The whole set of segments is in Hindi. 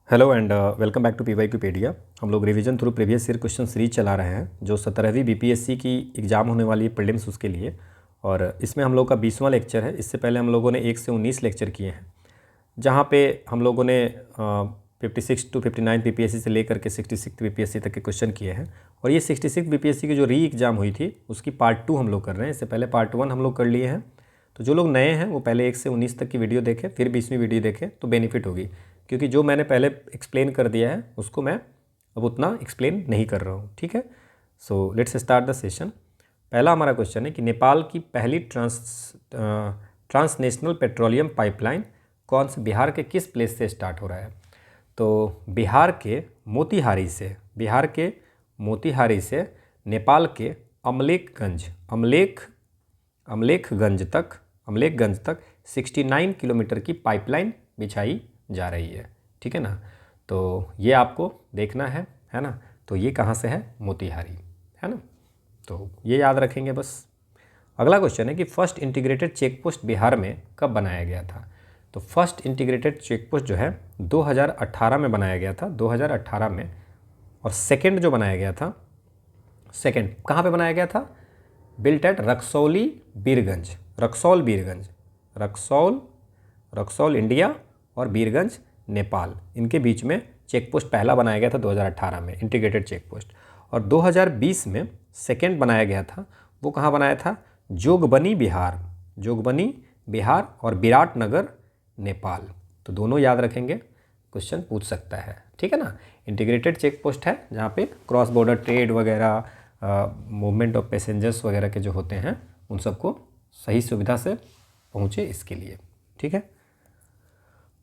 Hello and welcome back to PYQpedia. हम लोग revision through previous year question series चला रहे हैं जो 17वीं बीपीएससी की एग्ज़ाम होने वाली है प्रीलिम्स उसके लिए। और इसमें हम लोग का 20वां लेक्चर है। इससे पहले हम लोगों ने 1 से 19 लेक्चर किए हैं, जहाँ पे हम लोगों ने 56 टू 59 बीपीएससी से लेकर के 66 बीपीएससी तक के क्वेश्चन किए हैं। और ये 66 बीपीएससी की जो री एग्ज़ाम हुई थी उसकी पार्ट 2 हम लोग कर रहे हैं। इससे पहले पार्ट 1 हम लोग कर लिए हैं। तो जो लोग नए हैं वो पहले 1 से 19 तक की वीडियो देखें, फिर 20वीं वीडियो देखें तो बेनिफिट होगी, क्योंकि जो मैंने पहले एक्सप्लेन कर दिया है उसको मैं अब उतना एक्सप्लेन नहीं कर रहा हूँ। ठीक है, so let's start the session. पहला हमारा क्वेश्चन है कि नेपाल की पहली ट्रांसनेशनल पेट्रोलियम पाइपलाइन कौन से बिहार के किस प्लेस से स्टार्ट हो रहा है। तो बिहार के मोतिहारी से नेपाल के अमलेखगंज तक 69 किलोमीटर की पाइपलाइन बिछाई जा रही है। ठीक है ना, तो ये आपको देखना है ना। तो ये कहाँ से है? मोतिहारी, है ना। तो ये याद रखेंगे बस। अगला क्वेश्चन है कि first integrated check post Bihar में कब बनाया गया था। तो फर्स्ट इंटीग्रेटेड चेक पोस्ट जो है 2018 में बनाया गया था, 2018 में। और सेकंड जो बनाया गया था, सेकंड कहाँ पे बनाया गया था? बिल्ट एट रक्सौल इंडिया और बीरगंज नेपाल, इनके बीच में चेक पोस्ट पहला बनाया गया था 2018 में, इंटीग्रेटेड चेक पोस्ट। और 2020 में सेकंड बनाया गया था, वो कहाँ बनाया था? जोगबनी बिहार और विराटनगर नेपाल। तो दोनों याद रखेंगे, क्वेश्चन पूछ सकता है। ठीक है ना, इंटीग्रेटेड चेक पोस्ट है जहाँ पे क्रॉस बॉर्डर ट्रेड वगैरह, मूवमेंट ऑफ पैसेंजर्स वगैरह के जो होते हैं उन सबको सही सुविधा से पहुँचे, इसके लिए। ठीक है,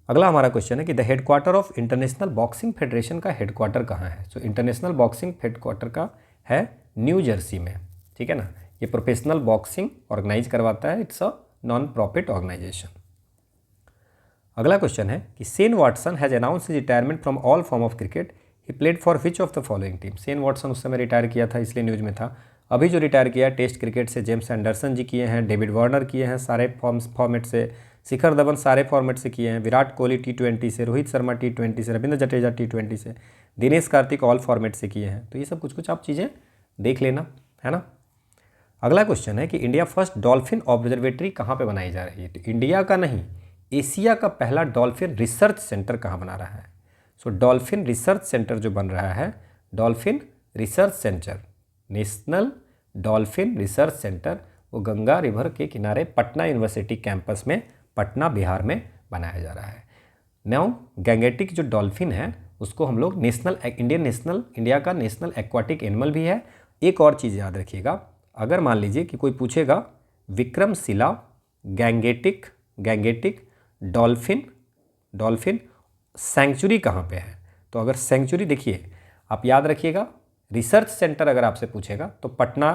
अगला हमारा क्वेश्चन है कि the headquarter of international boxing federation का हेडक्वार्टर कहाँ है। सो इंटरनेशनल बॉक्सिंग हेडक्वार्टर का है न्यू जर्सी में। ठीक है ना, ये प्रोफेशनल बॉक्सिंग ऑर्गेनाइज करवाता है, it's a non profit organisation. अगला क्वेश्चन है कि Shane Watson has announce his retirement from all form of cricket, he played for which of the following team. Shane Watson उस समय रिटायर किया था, इसलिए न्यूज़ में था। अभी जो रिटायर किया है टेस्ट क्रिकेट से जेम्स एंडरसन जी किए हैं, डेविड वार्नर किए हैं सारे फॉर्मेट से, शिखर धवन सारे फॉर्मेट से किए हैं, विराट कोहली T20 से, रोहित शर्मा T20 से, रविंद्र जडेजा T20 से, दिनेश कार्तिक ऑल फॉर्मेट से किए हैं। तो ये सब कुछ आप चीज़ें देख लेना, है ना। अगला क्वेश्चन है कि इंडिया फर्स्ट डॉल्फिन ऑब्जर्वेटरी कहाँ पे बनाई जा रही है। तो इंडिया का नहीं, एशिया का पहला डॉल्फिन रिसर्च सेंटर कहाँ बना रहा है। सो डॉल्फिन रिसर्च सेंटर जो बन रहा है, dolphin research centre, national dolphin research centre, वो गंगा रिवर के किनारे पटना यूनिवर्सिटी कैंपस में, पटना बिहार में बनाया जा रहा है। नाउ गैंगेटिक जो डॉल्फिन है उसको हम लोग इंडिया का नेशनल एक्वाटिक एनिमल भी है। एक और चीज़ याद रखिएगा, अगर मान लीजिए कि कोई पूछेगा विक्रमशिला गैंगेटिक डॉल्फिन सेंचुरी कहाँ पे है, तो अगर सेंचुरी देखिए, आप याद रखिएगा, रिसर्च सेंटर अगर आपसे पूछेगा तो पटना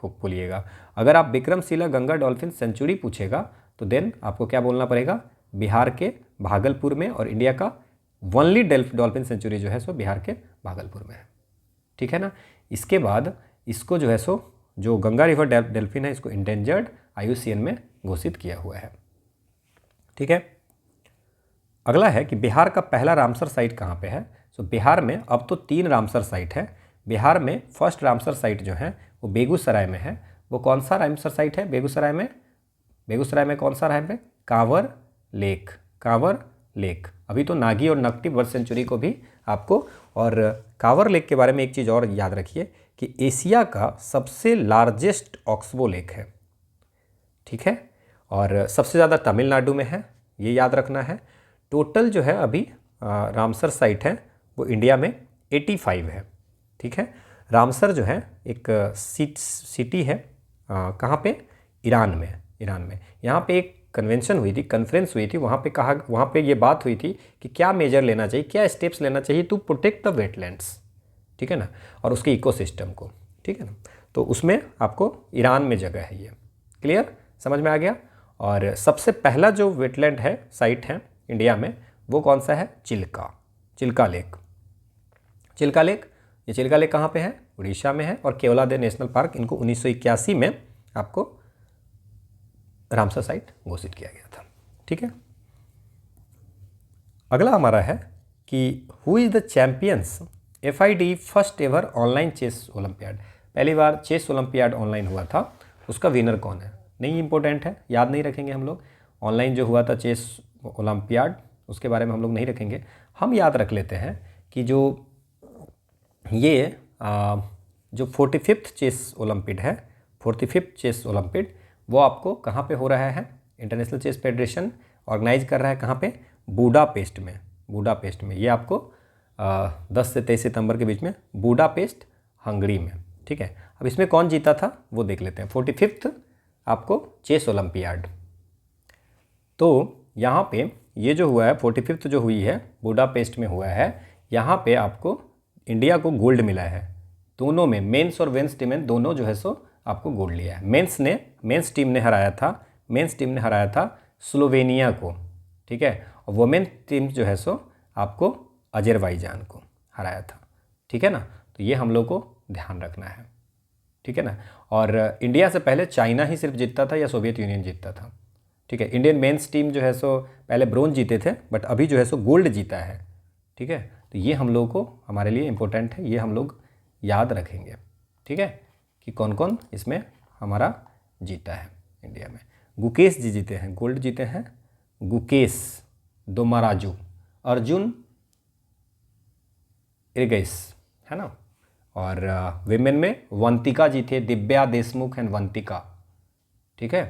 बोलिएगा। अगर आप विक्रमशिला गंगा डॉल्फिन सेंचुरी पूछेगा तो देन आपको क्या बोलना पड़ेगा? बिहार के भागलपुर में। और इंडिया का ओनली डॉल्फिन सेंचुरी जो है सो बिहार के भागलपुर में है। ठीक है ना। इसके बाद इसको जो है सो जो गंगा रिवर डॉल्फिन है इसको इंडेंजर्ड IUCN में घोषित किया हुआ है। ठीक है, अगला है कि बिहार का पहला रामसर साइट कहाँ पे है। सो बिहार में अब तो 3 रामसर साइट है। बिहार में फर्स्ट रामसर साइट जो है वो बेगूसराय में है। वो कौन सा रामसर साइट है बेगूसराय में कौन सा है? कांवर लेक। अभी तो नागी और नकटी बर्ड सेंचुरी को भी आपको, और कांवर लेक के बारे में एक चीज़ और याद रखिए कि एशिया का सबसे लार्जेस्ट ऑक्सबो लेक है। ठीक है, और सबसे ज़्यादा तमिलनाडु में है, ये याद रखना है। टोटल जो है अभी रामसर साइट है वो इंडिया में 85 है। ठीक है, रामसर जो है एक सिटी है, कहाँ पे? ईरान में। यहाँ पे एक कन्फ्रेंस हुई थी, वहाँ पे ये बात हुई थी कि क्या मेजर लेना चाहिए, क्या स्टेप्स लेना चाहिए टू प्रोटेक्ट द वेटलैंड्स। ठीक है ना, और उसके इकोसिस्टम को। ठीक है ना, तो उसमें आपको ईरान में जगह है ये। क्लियर, समझ में आ गया। और सबसे पहला जो वेटलैंड है, साइट है इंडिया में, वो कौन सा है? चिल्का लेक। ये चिल्का लेक कहाँ पे है? उड़ीसा में है। और केवलादेव नेशनल पार्क, इनको 1981 में आपको रामसर साइट घोषित किया गया था। ठीक है, अगला हमारा है कि who is the champions FID first ever online chess olympiad, पहली बार चेस ओलंपियाड ऑनलाइन हुआ था, उसका विनर कौन है? नहीं इंपॉर्टेंट है, याद नहीं रखेंगे हम लोग। ऑनलाइन जो हुआ था चेस ओलंपियाड, उसके बारे में हम लोग नहीं रखेंगे। हम याद रख लेते हैं कि जो ये जो 45th चेस ओलंपियाड है, 45th चेस ओलंपियाड, वो आपको कहाँ पे हो रहा है? इंटरनेशनल चेस फेडरेशन ऑर्गेनाइज कर रहा है कहाँ पे? बुडापेस्ट में। बुडापेस्ट में, ये आपको 10 से 23 सितंबर के बीच में, बुडापेस्ट हंगरी में। ठीक है, अब इसमें कौन जीता था वो देख लेते हैं। 45th आपको चेस ओलंपियाड, तो यहाँ पे ये जो हुआ है 45th जो हुई है बुडापेस्ट में हुआ है, यहाँ पे आपको इंडिया को गोल्ड मिला है दोनों में, मेंस और वेंस टीम में दोनों जो है सो आपको गोल्ड लिया है। मेंस टीम ने हराया था स्लोवेनिया को, ठीक है, और वुमेन टीम जो है सो आपको अजरबैजान को हराया था। ठीक है ना, तो ये हम लोग को ध्यान रखना है। ठीक है ना, और इंडिया से पहले चाइना ही सिर्फ जीतता था या सोवियत यूनियन जीतता था। ठीक है, इंडियन मेंस टीम जो है सो पहले ब्रोंज जीते थे, बट अभी जो है सो गोल्ड जीता है। ठीक है, तो ये हम लोग को हमारे लिए इम्पोर्टेंट है, ये हम लोग याद रखेंगे। ठीक है, कि कौन कौन इसमें हमारा जीता है इंडिया में। गुकेश जी जीते हैं, गोल्ड जीते हैं गुकेश दोमाराजू, अर्जुन इरगैस, है ना, और विमेन में वंतिका जी थे, दिव्या देशमुख एंड वंतिका। ठीक है,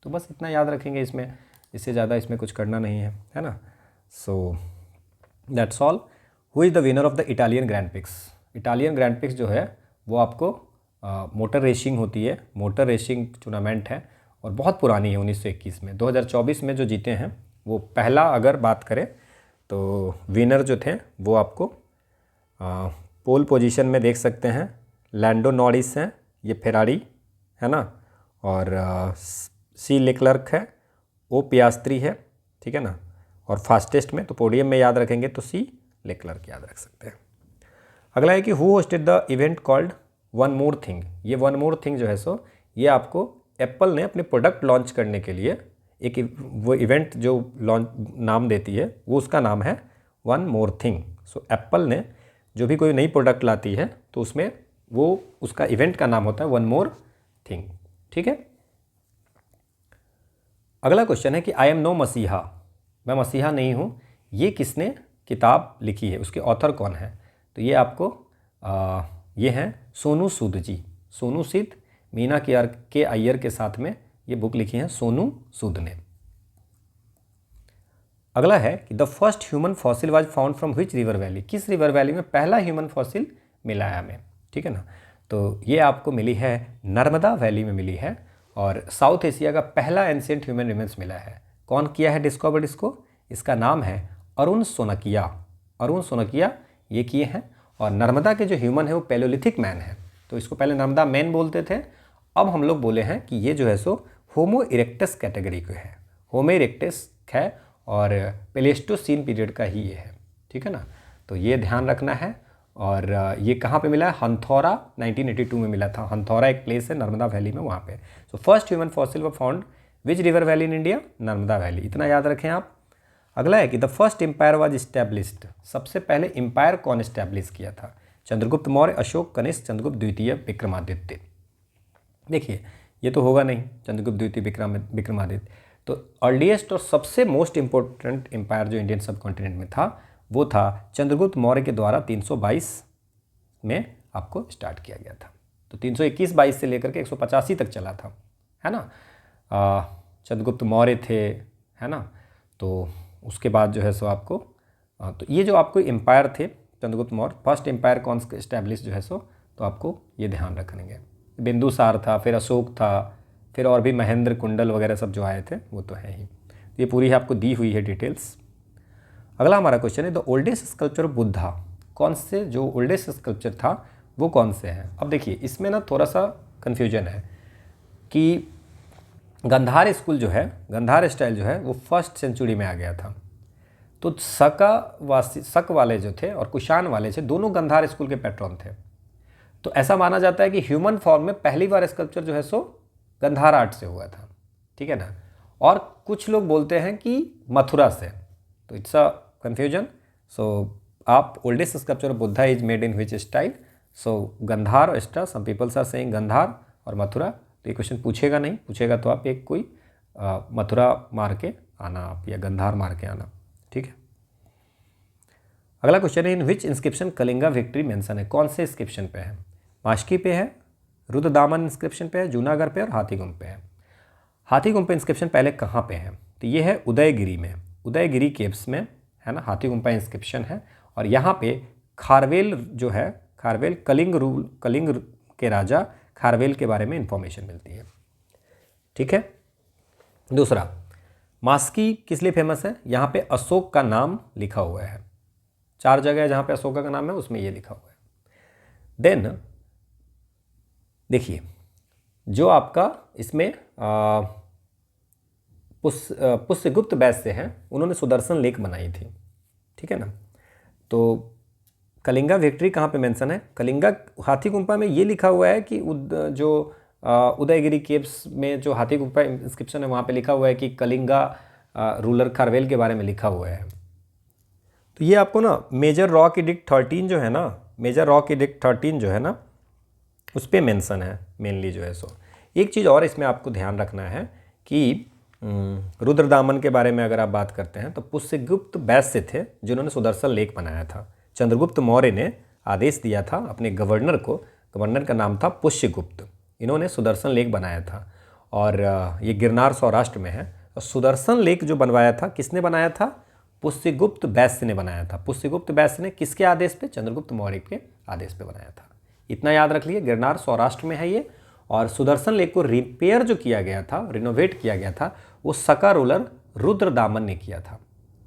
तो बस इतना याद रखेंगे इसमें, इससे ज़्यादा इसमें कुछ करना नहीं है ना। So that's all. Who is the winner of the Italian grand pics? Italian grand pics जो है वो आपको मोटर रेसिंग होती है, मोटर रेसिंग टूर्नामेंट है और बहुत पुरानी है, 1921 में। 2024 में जो जीते हैं वो पहला अगर बात करें तो विनर जो थे वो आपको पोल पोजीशन में देख सकते हैं, लैंडो नॉरिस हैं, ये फेरारी है ना, और सी लेक्लर्क है, ओ पियास्त्री है। ठीक है ना, और फास्टेस्ट में तो पोडियम में याद रखेंगे तो सी लेक्लर्क याद रख सकते हैं। अगला है कि who hosted the event called one more thing. ये वन मोर थिंग जो है सो ये आपको एप्पल ने अपने प्रोडक्ट लॉन्च करने के लिए एक वो इवेंट जो लॉन्च नाम देती है वो उसका नाम है one more thing. So Apple ने जो भी कोई नई प्रोडक्ट लाती है तो उसमें वो उसका इवेंट का नाम होता है वन मोर थिंग। ठीक है, अगला क्वेश्चन है कि आई एम नो मसीहा, मैं मसीहा नहीं हूँ, ये किसने किताब लिखी है, उसके ऑथर कौन है? तो ये आपको ये हैं सोनू सूद जी, सोनू सूद, मीना के अय्यर के साथ में ये बुक लिखी है सोनू सूद ने। अगला है कि the first human fossil was found from which river valley, किस रिवर वैली में पहला ह्यूमन फॉसिल मिला है हमें? ठीक है ना, तो ये आपको मिली है नर्मदा वैली में मिली है, और साउथ एशिया का पहला एंशिएंट ह्यूमन रिमेन्स मिला है। कौन किया है डिस्कवर इसको? इसका नाम है अरुण सोनकिया, अरुण सोनकिया ये किए हैं। और नर्मदा के जो ह्यूमन है वो पैलियोलिथिक मैन है, तो इसको पहले नर्मदा मैन बोलते थे, अब हम लोग बोले हैं कि ये जो है सो होमो इरेक्टस कैटेगरी को है, होमो इरेक्टस है और प्लेस्टोसीन पीरियड का ही ये है। ठीक है ना, तो ये ध्यान रखना है। और ये कहाँ पे मिला है? हंथौरा 1982 में मिला था। हंथौरा एक प्लेस है नर्मदा वैली में, वहाँ पे। So first human fossil were found which river valley in India? Narmada valley, इतना याद रखें आप। अगला है कि the first empire was established, सबसे पहले एम्पायर कौन इस्टेब्लिश किया था? चंद्रगुप्त मौर्य, अशोक, कनिष्क, चंद्रगुप्त द्वितीय, विक्रमादित्य। देखिए ये तो होगा नहीं, चंद्रगुप्त द्वितीय विक्रमादित्य। तो अर्लीस्ट और सबसे मोस्ट इंपॉर्टेंट एम्पायर जो इंडियन सब कॉन्टिनेंट में था वो था चंद्रगुप्त मौर्य के द्वारा 322 में आपको स्टार्ट किया गया था। तो 321-22 से लेकर के 185 तक चला था, है ना। चंद्रगुप्त मौर्य थे, है ना, तो उसके बाद जो है सो आपको तो ये जो आपको एम्पायर थे चंद्रगुप्त मौर्य, फर्स्ट एम्पायर कौन इस्टेब्लिश जो है सो, तो आपको ये ध्यान रखेंगे। बिंदुसार था, फिर अशोक था, फिर और भी महेंद्र कुंडल वगैरह सब जो आए थे वो तो है ही। ये पूरी आपको दी हुई है डिटेल्स। अगला हमारा क्वेश्चन है the oldest sculpture of Buddha, कौन से जो ओल्डेस्ट स्कल्पचर था वो कौन से हैं? अब देखिए इसमें ना थोड़ा सा कन्फ्यूजन है कि गंधार स्कूल जो है, गंधार स्टाइल जो है वो फर्स्ट सेंचुरी में आ गया था। तो शक वाले जो थे और कुषाण वाले थे, दोनों गंधार स्कूल के पैट्रॉन थे। तो ऐसा माना जाता है कि ह्यूमन फॉर्म में पहली बार स्कल्पचर जो है सो गंधार आर्ट से हुआ था। ठीक है ना, और कुछ लोग बोलते हैं कि मथुरा से, तो इट्स अ कन्फ्यूजन। सो आप oldest sculpture of Buddha is made in which style? So Gandhara एस्ट्रा, some peoples are saying Gandhara और मथुरा। तो ये क्वेश्चन पूछेगा नहीं, पूछेगा तो आप एक कोई मथुरा मार के आना आप, या गंधार मार के आना, ठीक है। अगला क्वेश्चन है in which inscription Kalinga victory mention है? कौन से इंस्क्रिप्शन पे है? माश्की पे है, रुद्रदामन इंस्क्रिप्शन पे है, जूनागढ़ पे और हाथीगुम्प पे है। हाथीगुम्पा इंस्क्रिप्शन पहले कहाँ पे है? तो ये है उदयगिरी में, उदयगिरी केव्स में, है ना, हाथीगुम्पा इंस्क्रिप्शन है। और यहाँ पे खारवेल जो है, खारवेल कलिंग के राजा खारवेल के बारे में इंफॉर्मेशन मिलती है, ठीक है। दूसरा, मास्की किस लिए फेमस है? यहाँ पे अशोक का नाम लिखा हुआ है, 4 जगह है जहाँ पे अशोका का नाम है, उसमें ये लिखा हुआ है। देन देखिए, जो आपका इसमें पुष्यगुप्त बैच से हैं, उन्होंने सुदर्शन लेक बनाई थी, ठीक है ना। तो कलिंगा विक्ट्री कहाँ पे मेंशन है? कलिंगा हाथीगुम्पा में ये लिखा हुआ है कि उदयगिरी केव्स में जो हाथीगुम्पा इंस्क्रिप्शन है वहाँ पे लिखा हुआ है कि कलिंगा रूलर खारवेल के बारे में लिखा हुआ है। तो ये आपको ना मेजर रॉक एडिक्ट 13 जो है ना, मेजर रॉक एडिक्ट 13 जो है ना, उस पर मेंशन है मेनली जो है। सो एक चीज़ और इसमें आपको ध्यान रखना है कि रुद्रदामन के बारे में अगर आप बात करते हैं तो पुष्यगुप्त बैच से थे जिन्होंने सुदर्शन लेक बनाया था। चंद्रगुप्त मौर्य ने आदेश दिया था अपने गवर्नर को, गवर्नर का नाम था पुष्यगुप्त, इन्होंने सुदर्शन लेक बनाया था। और ये गिरनार सौराष्ट्र में है। और सुदर्शन लेक जो बनवाया था किसने बनाया था? पुष्यगुप्त बैस्य ने बनाया था। पुष्यगुप्त बैस्य ने किसके आदेश पे? चंद्रगुप्त मौर्य के आदेश पे बनाया था। इतना याद रख लिए, गिरनार सौराष्ट्र में है ये। और सुदर्शन लेक को रिपेयर जो किया गया था, रिनोवेट किया गया था, वो सका रूलर रुद्रदामन ने किया था,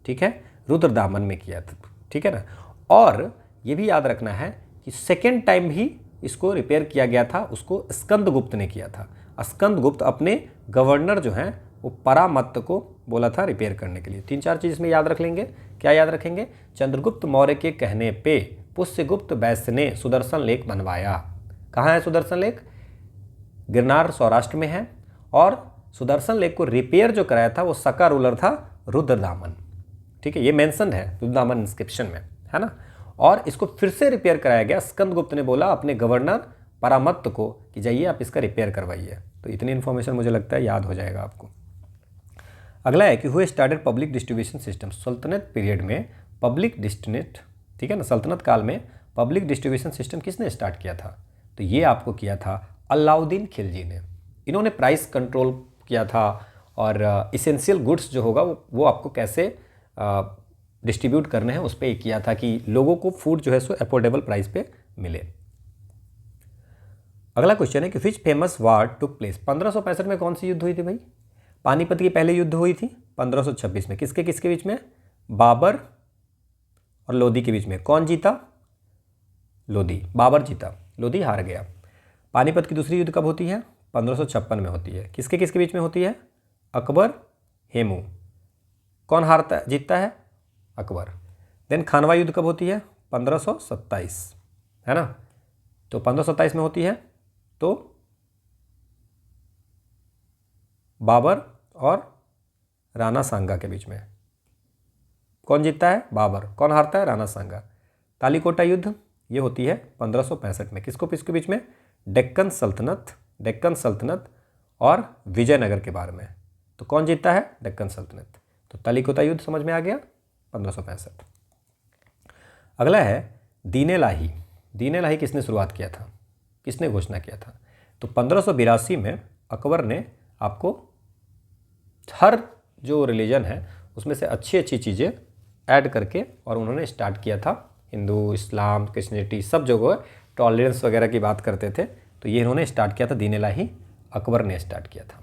ठीक है, रुद्रदामन में किया था, ठीक है ना। और ये भी याद रखना है कि सेकेंड टाइम भी इसको रिपेयर किया गया था, उसको स्कंदगुप्त ने किया था। स्कंदगुप्त अपने गवर्नर जो हैं वो परामत्त को बोला था रिपेयर करने के लिए। 3-4 चीज़ इसमें याद रख लेंगे। क्या याद रखेंगे? चंद्रगुप्त मौर्य के कहने पे पुष्यगुप्त बैस्य ने सुदर्शन लेक बनवाया। कहाँ है सुदर्शन लेक? गिरनार सौराष्ट्र में है। और सुदर्शन लेक को रिपेयर जो कराया था वो सका रूलर था रुद्रदामन, ठीक है, ये मेंशन है रुद्रदामन इंस्क्रिप्शन में, है ना। और इसको फिर से रिपेयर कराया गया, स्कंदगुप्त ने बोला अपने गवर्नर परामत्त को कि जाइए आप इसका रिपेयर करवाइए। तो इतनी इन्फॉर्मेशन मुझे लगता है याद हो जाएगा आपको। अगला है कि हुए स्टार्टेड पब्लिक डिस्ट्रीब्यूशन सिस्टम? सल्तनत पीरियड में पब्लिक डिस्ट्रीब्यूट, ठीक है ना, सल्तनत काल में पब्लिक डिस्ट्रीब्यूशन सिस्टम किसने स्टार्ट किया था? तो ये आपको किया था अलाउद्दीन खिलजी ने। इन्होंने प्राइस कंट्रोल किया था और इसेंशियल गुड्स जो होगा वो आपको कैसे डिस्ट्रीब्यूट करने हैं उस पर किया था कि लोगों को फूड जो है सो अफोर्डेबल प्राइस पे मिले। अगला क्वेश्चन है कि which famous war took place? 1565 में कौन सी युद्ध हुई थी भाई? पानीपत की पहले युद्ध हुई थी 1526 में। किसके किसके बीच में? बाबर और लोधी के बीच में। कौन जीता? लोधी। बाबर जीता, लोधी हार गया। पानीपत की दूसरी युद्ध कब होती है? 1556 में होती है। किसके किसके बीच में होती है? अकबर, हेमू। कौन हारता जीतता है? अकबर। देन खानवा युद्ध कब होती है? 1527, है ना। तो 1527 में होती है तो बाबर और राणा सांगा के बीच में। कौन जीतता है? बाबर। कौन हारता है? राणा सांगा। तालीकोटा युद्ध ये होती है 1565 में। किसको किसके बीच में? डेक्कन सल्तनत और विजयनगर के बारे में। तो कौन जीतता है? डेक्कन सल्तनत। तो तालीकोटा युद्ध समझ में आ गया 1565। अगला है दीन लाही। दीन लाही किसने शुरुआत किया था? किसने घोषणा किया था? तो 1582 में अकबर ने आपको हर जो रिलीजन है उसमें से अच्छी अच्छी चीज़ें ऐड करके और उन्होंने स्टार्ट किया था। हिंदू, इस्लाम, क्रिश्चियनिटी सब जगह टॉलरेंस वगैरह की बात करते थे। तो ये इन्होंने स्टार्ट किया था, दीन इलाही अकबर ने स्टार्ट किया था।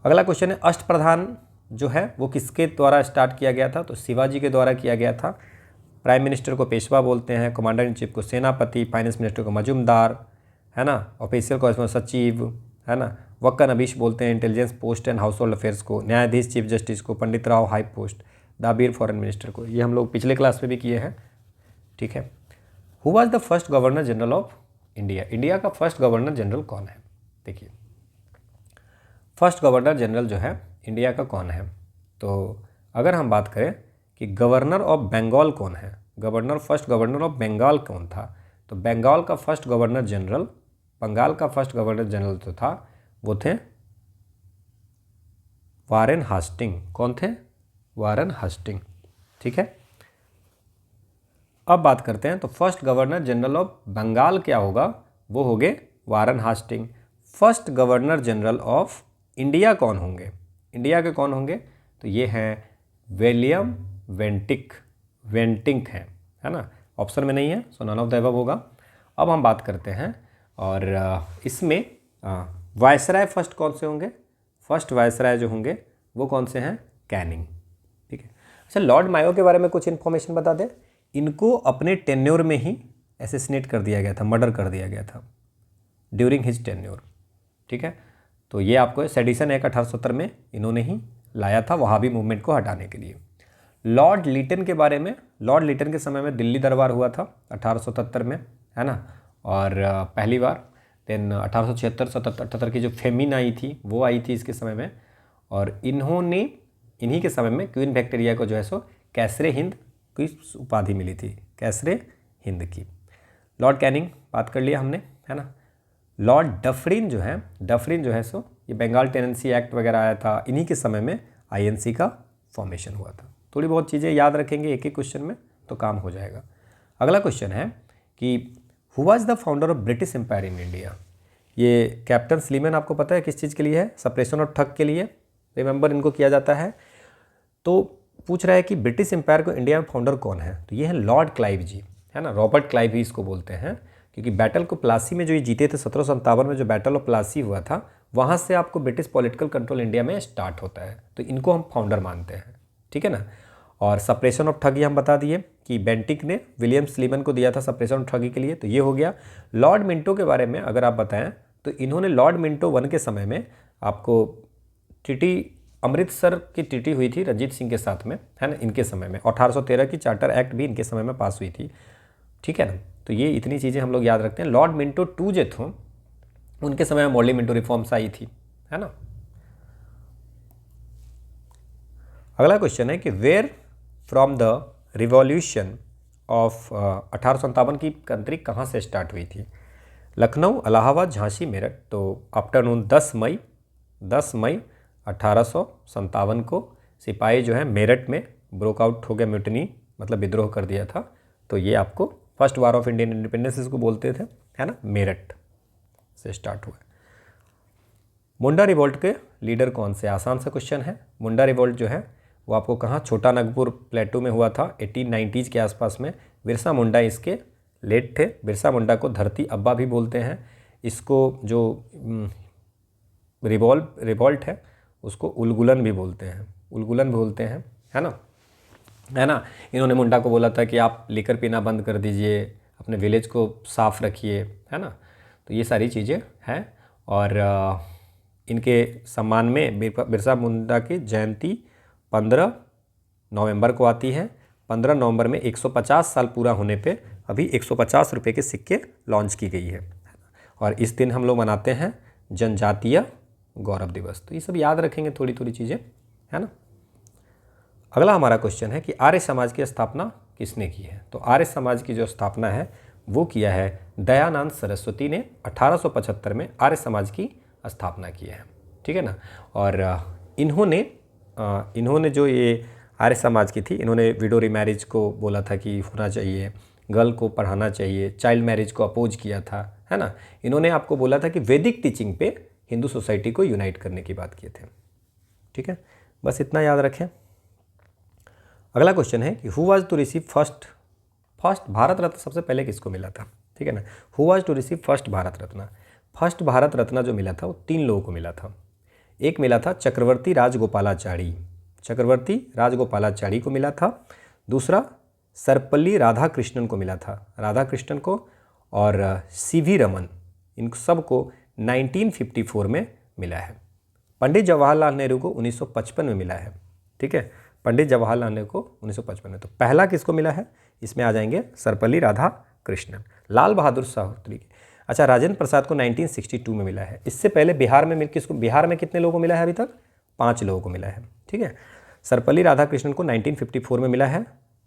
अगला क्वेश्चन है अष्टप्रधान जो है वो किसके द्वारा स्टार्ट किया गया था? तो शिवाजी के द्वारा किया गया था। प्राइम मिनिस्टर को पेशवा बोलते हैं, कमांडर इन चीफ को सेनापति, फाइनेंस मिनिस्टर को मजूमदार, है ना, ऑफिशियल को सचिव, है ना, वक्का नबीश बोलते हैं intelligence post and household affairs को, न्यायाधीश चीफ जस्टिस को, पंडित राव हाई पोस्ट, दाबीर फॉरेन मिनिस्टर को। ये हम लोग पिछले क्लास में भी किए हैं, ठीक है। Who was the first governor general of India? India का फर्स्ट गवर्नर जनरल कौन है? देखिए फर्स्ट गवर्नर जनरल जो है इंडिया का कौन है? तो अगर हम बात करें कि गवर्नर ऑफ बंगाल कौन है, फर्स्ट गवर्नर ऑफ बंगाल कौन था। तो बंगाल का फर्स्ट गवर्नर जनरल, बंगाल का फर्स्ट गवर्नर जनरल जो था वो थे वारेन हास्टिंग। कौन थे? Warren Hasting. ठीक है, अब बात करते हैं। तो first governor general of Bengal क्या होगा? वो हो गए वारेन हास्टिंग। First governor general of India कौन होंगे? इंडिया के कौन होंगे? तो ये हैं विलियम वेंटिंक है ना, ऑप्शन में नहीं है, सो नन ऑफ द अबव होगा। अब हम बात करते हैं और इसमें वायसराय फर्स्ट कौन से होंगे? फर्स्ट वायसराय जो होंगे वो कौन से हैं? कैनिंग। ठीक है, अच्छा लॉर्ड मायो के बारे में कुछ इन्फॉर्मेशन बता दें। इनको अपने टेन्योर में ही असैसिनेट कर दिया गया था, मर्डर कर दिया गया था ड्यूरिंग हिज टेन्योर। ठीक है, तो ये आपको सेडिशन एक्ट 1870 में इन्होंने ही लाया था वहाबी मूवमेंट को हटाने के लिए। लॉर्ड लीटन के बारे में, लॉर्ड लीटन के समय में दिल्ली दरबार हुआ था 1877 में, है ना, और पहली बार। देन 1876-77 की जो फेमिन आई थी वो आई थी इसके समय में, और इन्होंने इन्हीं के समय में क्वीन विक्टोरिया को जो है सो कैसरे हिंद की उपाधि मिली थी, कैसरे हिंद की। लॉर्ड कैनिंग बात कर लिया हमने, है ना। लॉर्ड डफरिन जो है सो ये बंगाल टेनेंसी एक्ट वगैरह आया था, इन्हीं के समय में आईएनसी का फॉर्मेशन हुआ था। थोड़ी बहुत चीज़ें याद रखेंगे एक एक क्वेश्चन में तो काम हो जाएगा। अगला क्वेश्चन है कि who was the founder of British empire in India? ये कैप्टन स्लीमैन आपको पता है किस चीज़ के लिए है? सप्रेशन ऑफ ठग के लिए रिमेंबर इनको किया जाता है। तो पूछ रहा है कि ब्रिटिश एम्पायर को इंडिया में फाउंडर कौन है? तो ये है लॉर्ड क्लाइव जी, है ना, रॉबर्ट क्लाइव ही इसको बोलते हैं, क्योंकि बैटल को प्लासी में जो ये जीते थे 1757 में जो बैटल ऑफ प्लासी हुआ था, वहाँ से आपको ब्रिटिश पॉलिटिकल कंट्रोल इंडिया में स्टार्ट होता है, तो इनको हम फाउंडर मानते हैं। ठीक है ना। और सप्रेशन ऑफ ठगी हम बता दिए कि बेंटिक ने विलियम स्लीमन को दिया था सप्रेशन ऑफ ठगी के लिए, तो ये हो गया। लॉर्ड मिंटो के बारे में अगर आप बताएं तो इन्होंने लॉर्ड मिंटो 1 के समय में आपको ट्रीटी अमृतसर की ट्रीटी हुई थी रंजीत सिंह के साथ में, है ना, इनके समय में। 1813 की चार्टर एक्ट भी इनके समय में पास हुई थी। ठीक है ना, तो ये इतनी चीज़ें हम लोग याद रखते हैं। लॉर्ड मिंटो 2 जो थे उनके समय में मॉर्ली मिंटो रिफॉर्म्स आई थी, है ना। अगला क्वेश्चन है कि where from the revolution of 1857 की कंट्री कहाँ से स्टार्ट हुई थी? लखनऊ, इलाहाबाद, झांसी, मेरठ। तो आफ्टरनून 10 मई 1857 को सिपाही जो है मेरठ में ब्रोकआउट हो गया, म्यूटनी मतलब विद्रोह कर दिया था। तो ये आपको first war of Indian independence इसको बोलते थे, है ना, मेरठ से स्टार्ट हुआ। मुंडा रिवोल्ट के लीडर कौन से? आसान सा क्वेश्चन है। मुंडा रिवोल्ट जो है वो आपको कहाँ? छोटा नागपुर प्लेटू में हुआ था 1890s के आसपास में। बिरसा मुंडा इसके लेट थे। बिरसा मुंडा को धरती अब्बा भी बोलते हैं। इसको जो रिवोल्ट है उसको उलगुलन भी बोलते हैं, है ना। इन्होंने मुंडा को बोला था कि आप लिकर पीना बंद कर दीजिए, अपने विलेज को साफ रखिए, है ना। तो ये सारी चीज़ें हैं। और इनके सम्मान में बिरसा मुंडा की जयंती 15 नवंबर को आती है। 15 नवंबर में 150 साल पूरा होने पे अभी 150 रुपये के सिक्के लॉन्च की गई है। और इस दिन हम लोग मनाते हैं जनजातीय गौरव दिवस। तो ये सब याद रखेंगे थोड़ी थोड़ी चीज़ें, है ना। अगला हमारा क्वेश्चन है कि आर्य समाज की स्थापना किसने की है? तो आर्य समाज की जो स्थापना है वो किया है दयानंद सरस्वती ने 1875 में आर्य समाज की स्थापना की है। ठीक है ना। और इन्होंने जो ये आर्य समाज की थी, इन्होंने विडो रिमैरिज को बोला था कि होना चाहिए, गर्ल को पढ़ाना चाहिए, चाइल्ड मैरिज को अपोज किया था, है ना। इन्होंने आपको बोला था कि वैदिक टीचिंग पे हिंदू सोसाइटी को यूनाइट करने की बात किए थे। ठीक है, बस इतना याद रखें। अगला क्वेश्चन है कि who was to receive first Bharat Ratna सबसे पहले किसको मिला था? ठीक है ना। Who was to receive first Bharat Ratna? First Bharat Ratna जो मिला था वो 3 लोगों को मिला था। एक मिला था चक्रवर्ती राजगोपालाचारी को मिला था। दूसरा सर्वपल्ली राधाकृष्णन को मिला था, राधाकृष्णन को। और सीवी रमन, इन सबको 1954 में मिला है। पंडित जवाहरलाल नेहरू को 1955 में मिला है। ठीक है, पंडित जवाहरलाल नेहरू को 1955 में। तो पहला किसको मिला है? इसमें आ जाएंगे सर्वपल्ली राधाकृष्णन। लाल बहादुर शास्त्री, अच्छा, राजेंद्र प्रसाद को 1962 में मिला है। इससे पहले बिहार में कितने लोगों को मिला है? अभी तक 5 लोगों को मिला है। ठीक है, सर्वपल्ली राधाकृष्णन को 1954 में मिला है।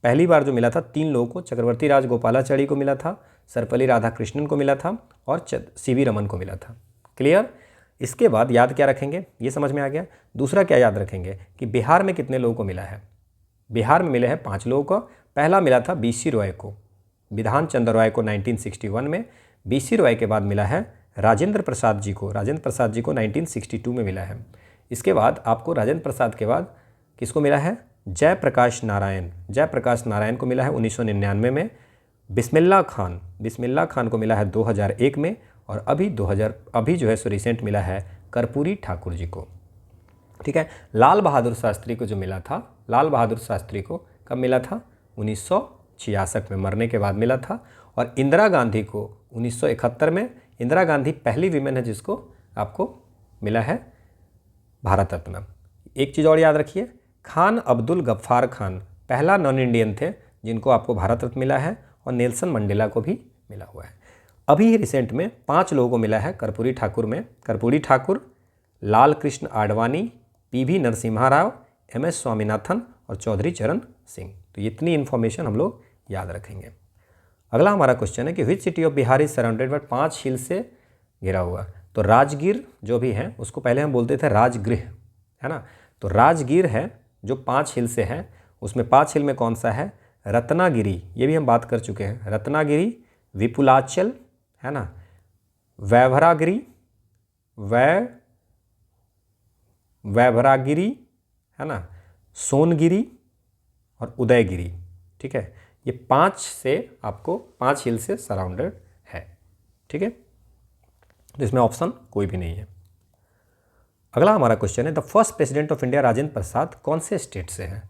पहली बार जो मिला था 3 लोगों को, चक्रवर्ती राज गोपालाचारी को मिला था, सर्वपल्ली राधाकृष्णन को मिला था और सीवी रमन को मिला था। क्लियर। इसके बाद याद क्या रखेंगे, ये समझ में आ गया। दूसरा क्या याद रखेंगे कि बिहार में कितने लोगों को मिला है। बिहार में मिले हैं 5 लोगों को। पहला मिला था बीसी रॉय को, विधान चंद्र रॉय को 1961 में। बीसी रॉय के बाद मिला है राजेंद्र प्रसाद जी को, राजेंद्र प्रसाद जी को 1962 में मिला है। इसके बाद आपको राजेंद्र प्रसाद के बाद किसको मिला है, जयप्रकाश नारायण, जयप्रकाश नारायण को मिला है 1999 में। बिस्मिल्लाह खान को मिला है 2001 में। और अभी जो है सो रिसेंट मिला है कर्पूरी ठाकुर जी को। ठीक है। लाल बहादुर शास्त्री को जो मिला था, लाल बहादुर शास्त्री को कब मिला था, 1966 में, मरने के बाद मिला था। और इंदिरा गांधी को 1971 में। इंदिरा गांधी पहली वीमेन है जिसको आपको मिला है भारत रत्न। एक चीज़ और याद रखिए, खान अब्दुल गफ्फार खान पहला नॉन इंडियन थे जिनको आपको भारत रत्न मिला है। और नेल्सन मंडेला को भी मिला हुआ है। अभी रिसेंट में 5 लोगों को मिला है कर्पूरी ठाकुर में। कर्पूरी ठाकुर, लाल कृष्ण आडवाणी, पीवी नरसिम्हा राव, MS स्वामीनाथन और चौधरी चरण सिंह। तो इतनी इन्फॉर्मेशन हम लोग याद रखेंगे। अगला हमारा क्वेश्चन है कि which city of Bihar is surrounded by 5 हिल से घिरा हुआ। तो राजगीर जो भी है उसको पहले हम बोलते थे राजगृह, है ना। तो राजगीर है जो 5 हिल से है। उसमें 5 हिल में कौन सा है, रत्नागिरी, ये भी हम बात कर चुके हैं। रत्नागिरी, विपुलाचल, है ना, वैभरागिरी, वैभरागिरी, है ना, सोनगिरी और उदयगिरी। ठीक है। ये 5 से आपको 5 हिल से सराउंडेड है। ठीक है। तो इसमें ऑप्शन कोई भी नहीं है। अगला हमारा क्वेश्चन है the first president of India Rajendra Prasad कौन से स्टेट से है।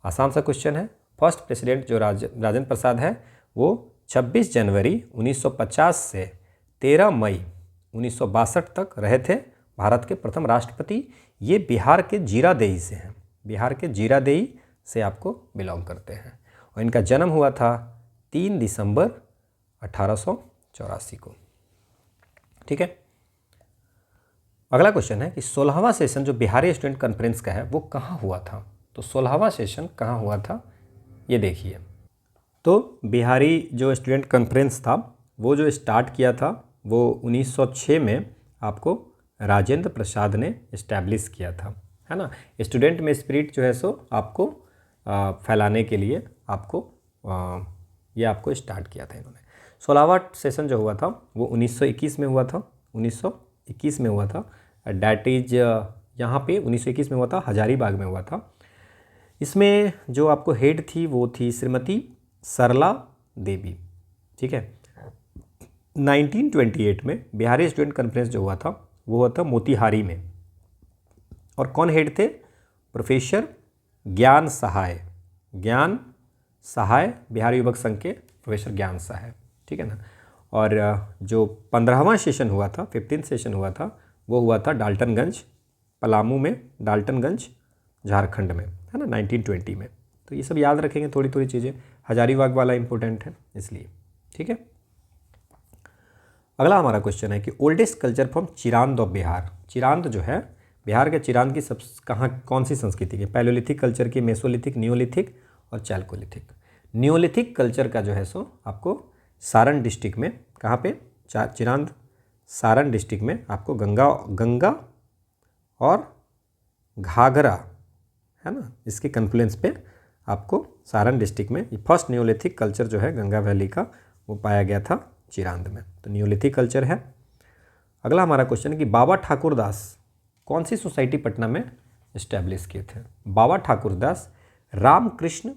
आसान सा क्वेश्चन है। फर्स्ट प्रेसिडेंट जो राजेंद्र प्रसाद है वो 26 जनवरी 1950 से 13 मई 1962 तक रहे थे भारत के प्रथम राष्ट्रपति। ये बिहार के जीरादेई से हैं, बिहार के जीरादेई से आपको बिलोंग करते हैं। और इनका जन्म हुआ था 3 दिसंबर 1884 को। ठीक है। अगला क्वेश्चन है कि 16वां सेशन जो बिहारी स्टूडेंट कॉन्फ्रेंस का है वो कहाँ हुआ था। तो 16वां सेशन कहाँ हुआ था ये देखिए। तो बिहारी जो स्टूडेंट कॉन्फ्रेंस था वो जो स्टार्ट किया था वो 1906 में आपको राजेंद्र प्रसाद ने इस्टेब्लिश किया था, है ना। स्टूडेंट में स्पिरिट जो है सो आपको फैलाने के लिए आपको ये आपको स्टार्ट किया था इन्होंने। 16वां सेशन जो हुआ था वो 1921 में हुआ था, 1921 में हुआ था। डैट इज यहाँ पे 1921 में हुआ था, हजारीबाग में हुआ था। इसमें जो आपको हेड थी वो थी श्रीमती सरला देवी। ठीक है। 1928 में बिहारी स्टूडेंट कॉन्फ्रेंस जो हुआ था वो हुआ था मोतिहारी में। और कौन हेड थे, प्रोफेसर ज्ञान सहाय, ज्ञान सहाय, बिहार युवक संघ के प्रोफेसर ज्ञान सहाय। ठीक है ना। और जो 15वां सेशन हुआ था, 15th सेशन हुआ था वो हुआ था डाल्टनगंज, पलामू में, डाल्टनगंज झारखंड में, है ना, 1920 में। तो ये सब याद रखेंगे थोड़ी थोड़ी चीज़ें। हजारीबाग वाला इंपॉर्टेंट है इसलिए। ठीक है। अगला हमारा क्वेश्चन है कि oldest culture from Chirand of Bihar. Chirand जो है बिहार के चिरांद की सब कौन सी संस्कृति की, पैलोलिथिक कल्चर की, मेसोलिथिक, नियोलिथिक और चैल्कोलिथिक। नियोलिथिक कल्चर का जो है सो आपको सारण डिस्ट्रिक्ट में, कहाँ पे, चिरांद सारण डिस्ट्रिक्ट में आपको गंगा और घाघरा, है ना, इसके कन्फ्लुएंस पे आपको सारण डिस्ट्रिक्ट में फर्स्ट नियोलिथिक कल्चर जो है गंगा वैली का वो पाया गया था चिरांद में। तो नियोलिथिक कल्चर है। अगला हमारा क्वेश्चन है कि बाबा ठाकुर दास कौन सी सोसाइटी पटना में इस्टेब्लिश किए थे। बाबा ठाकुर दास रामकृष्ण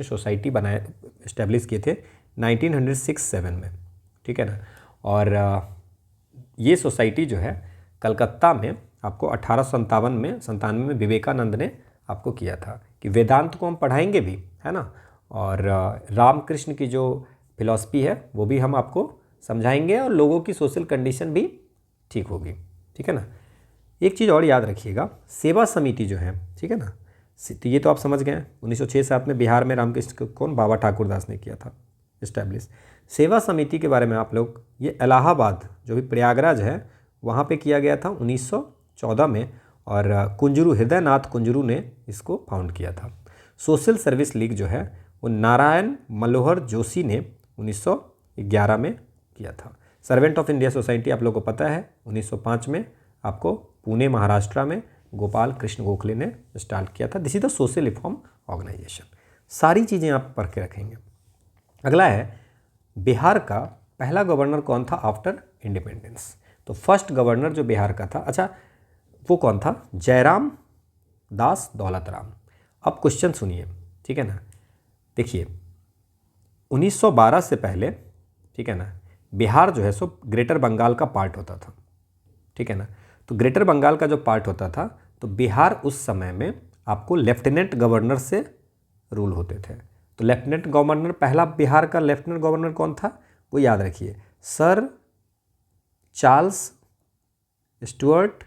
सोसाइटी बनाए, इस्टेब्लिश किए थे 1906-7 में। ठीक है ना। और ये सोसाइटी जो है कलकत्ता में आपको 1897 में विवेकानंद ने आपको किया था कि वेदांत को हम पढ़ाएंगे भी, है ना, और रामकृष्ण की जो फिलॉसफी है वो भी हम आपको समझाएंगे और लोगों की सोशल कंडीशन भी ठीक होगी। ठीक है ना। एक चीज़ और याद रखिएगा, सेवा समिति जो है, ठीक है ना, तो ये तो आप समझ गए 1906-7 में बिहार में रामकृष्ण को कौन, बाबा ठाकुर दास ने किया था इस्टेब्लिश। सेवा समिति के बारे में आप लोग, ये इलाहाबाद जो भी प्रयागराज है वहाँ पे किया गया था 1914 में। और कुंजरू, हृदयनाथ कुंजरू ने इसको फाउंड किया था। सोशल सर्विस लीग जो है वो नारायण मनोहर जोशी ने 1911 में किया था। सर्वेंट ऑफ इंडिया सोसाइटी आप लोगों को पता है 1905 में आपको पुणे महाराष्ट्र में गोपाल कृष्ण गोखले ने स्टार्ट किया था। This is the social reform organisation. सारी चीज़ें आप पढ़ के रखेंगे। अगला है बिहार का पहला गवर्नर कौन था आफ्टर इंडिपेंडेंस। तो फर्स्ट गवर्नर जो बिहार का था, अच्छा वो कौन था? जयराम दास दौलत राम। अब क्वेश्चन सुनिए, ठीक है ना। देखिए 1912 से पहले, ठीक है ना, बिहार जो है सो ग्रेटर बंगाल का पार्ट होता था, ठीक है ना। तो ग्रेटर बंगाल का जो पार्ट होता था तो बिहार उस समय में आपको लेफ्टिनेंट गवर्नर से रूल होते थे। तो लेफ्टिनेंट गवर्नर, पहला बिहार का लेफ्टिनेंट गवर्नर कौन था? वो याद रखिए, सर चार्ल्स स्टुअर्ट